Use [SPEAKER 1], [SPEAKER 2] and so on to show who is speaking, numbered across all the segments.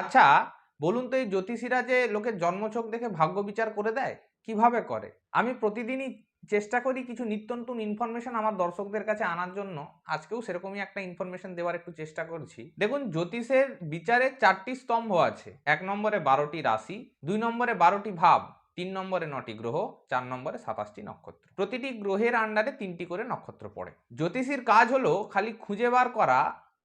[SPEAKER 1] আচ্ছা, বলুন তো এই জ্যোতিষীরা যে লোকের জন্মছক দেখে ভাগ্য বিচার করে দেয়, কিভাবে করে? আমি প্রতিদিনই চেষ্টা করি কিছু নিত্য নতুন ইনফরমেশন আমার দর্শকদের কাছে আনার জন্য। আজকেও সেরকমই একটা ইনফরমেশন দেওয়ার একটু চেষ্টা করছি। দেখুন, জ্যোতিষের বিচারে ৪ টি স্তম্ভ আছে। ১ নম্বরে ১২ টি রাশি, ২ নম্বরে ১২ টি ভাব, ৩ নম্বরে ৯ টি গ্রহ, ৪ নম্বরে ২৭ টি নক্ষত্র। প্রতিটি গ্রহের আন্ডারে ৩ টি করে নক্ষত্র পড়ে। জ্যোতিষীর কাজ হলো খালি খুঁজে বার করা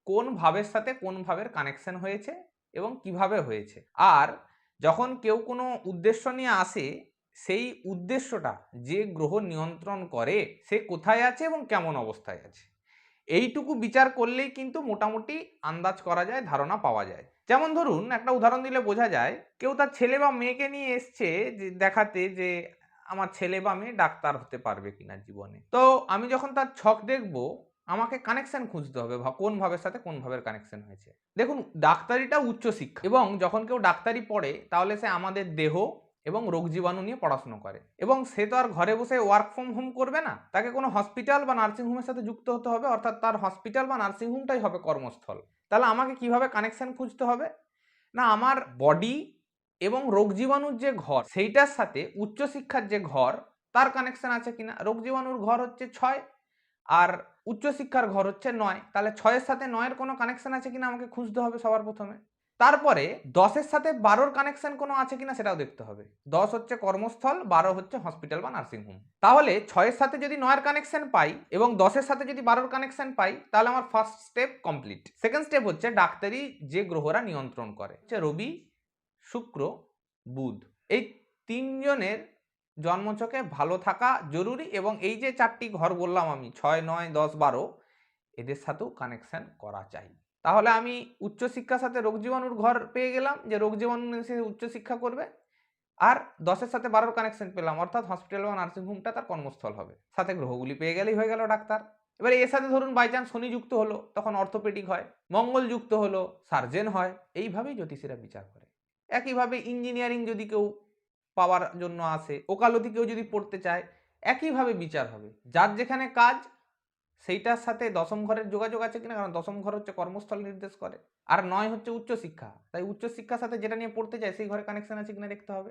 [SPEAKER 1] কোন ভাবের সাথে কোন ভাবের কানেকশন হয়েছে এবং কিভাবে হয়েছে। আর যখন কেউ কোনো উদ্দেশ্য নিয়ে আসে, সেই উদ্দেশ্যটা যে গ্রহ নিয়ন্ত্রণ করে সে কোথায় আছে এবং কেমন অবস্থায় আছে, এইটুকু বিচার করলেই কিন্তু মোটামুটি আন্দাজ করা যায়, ধারণা পাওয়া যায়। যেমন ধরুন, একটা উদাহরণ দিলে বোঝা যায়, কেউ তার ছেলে বা মেয়েকে নিয়ে এসছে যে দেখাতে যে আমার ছেলে বা মেয়ে ডাক্তার হতে পারবে কিনা জীবনে। তো আমি যখন তার ছক দেখব, আমাকে কানেকশন খুঁজতে হবে কোন ভাবের সাথে কোন ভাবের কানেকশন হয়েছে। দেখুন, ডাক্তারিটা উচ্চশিক্ষা এবং যখন কেউ ডাক্তারি পড়ে তাহলে সে আমাদের দেহ এবং রোগ জীবাণু নিয়ে পড়াশোনা করে এবং সে তো আর ঘরে বসে ওয়ার্ক ফ্রম হোম করবে না। তাকে কোনো হসপিটাল বা নার্সিং হোমের সাথে যুক্ত হতে হবে, অর্থাৎ তার হসপিটাল বা নার্সিং হোমটাই হবে কর্মস্থল। তাহলে আমাকে কিভাবে কানেকশন খুঁজতে হবে? না, আমার বডি এবং রোগ জীবাণুর যে ঘর সেইটার সাথে উচ্চশিক্ষার যে ঘর তার কানেকশন আছে কিনা। রোগ জীবাণুর ঘর হচ্ছে ৬ আর উচ্চশিক্ষার ঘর হচ্ছে ৯। তাহলে ৬ এর সাথে ৯ এর কোনো কানেকশন আছে কিনা আমাকে খুঁজতে হবে সবার প্রথমে। তারপরে ১০ এর সাথে ১২ র কানেকশন কোনো আছে কিনা সেটাও দেখতে হবে। ১০ হচ্ছে কর্মস্থল, ১২ হচ্ছে হসপিটাল বা নার্সিং হোম। তাহলে ৬ এর সাথে যদি ৯ এর কানেকশন পাই এবং ১০ এর সাথে যদি ১২ র কানেকশন পাই, তাহলে আমার first step complete. Second step হচ্ছে ডাক্তারি যে গ্রহরা নিয়ন্ত্রণ করে, হচ্ছে রবি, শুক্র, বুধ। এই ৩ জনের জন্মছকে ভালো থাকা জরুরি এবং এই যে ৪টি ঘর বললাম আমি ৬, ৯, ১০, ১২, এদের সাথেও কানেকশন করা চাই। তাহলে আমি উচ্চশিক্ষার সাথে রোগ জীবাণুর ঘর পেয়ে গেলাম, যে রোগ জীবাণু এসে উচ্চশিক্ষা করবে। আর ১০ এর সাথে ১২ র কানেকশন পেলাম, অর্থাৎ হসপিটাল বা নার্সিং হোমটা তার কর্মস্থল হবে। সাথে গ্রহগুলি পেয়ে গেলেই হয়ে গেল ডাক্তার। এবারে এর সাথে ধরুন বাই চান্স শনি যুক্ত হলো, তখন অর্থোপেডিক হয়। মঙ্গল যুক্ত হলো, সার্জেন হয়। এইভাবেই জ্যোতিষীরা বিচার করে। একইভাবে ইঞ্জিনিয়ারিং যদি কেউ পাওয়ার জন্য আসে, ওকালতি কেউ যদি পড়তে চায়, একইভাবে বিচার হবে। যার যেখানে কাজ সেইটার সাথে দশম ঘরের যোগাযোগ আছে কিনা, কারণ দশম ঘর হচ্ছে কর্মস্থল নির্দেশ করে। আর ৯ হচ্ছে উচ্চশিক্ষা, তাই উচ্চশিক্ষার সাথে যেটা নিয়ে পড়তে চায় সেই ঘরে কানেকশন আছে কিনা দেখতে হবে।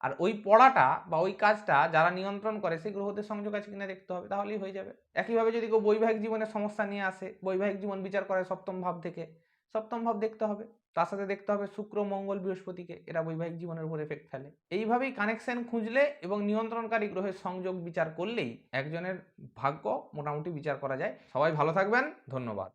[SPEAKER 1] আর ওই পড়াটা বা ওই কাজটা যারা নিয়ন্ত্রণ করে সেই গ্রহদের সংযোগ আছে কিনা দেখতে হবে, তাহলেই হয়ে যাবে। একইভাবে যদি কেউ বৈবাহিক জীবনের সমস্যা নিয়ে আসে, বৈবাহিক জীবন বিচার করে সপ্তম ভাব থেকে, সপ্তম ভাব দেখতে হবে। তার সাথে দেখতে হবে শুক্র, মঙ্গল, বৃহস্পতিকে, এরা বৈবাহিক জীবনের উপর এফেক্ট ফেলে। এইভাবেই কানেকশন খুঁজলে এবং নিয়ন্ত্রণকারী গ্রহের সংযোগ বিচার করলেই একজনের ভাগ্য মোটামুটি বিচার করা যায়। সবাই ভালো থাকবেন, ধন্যবাদ।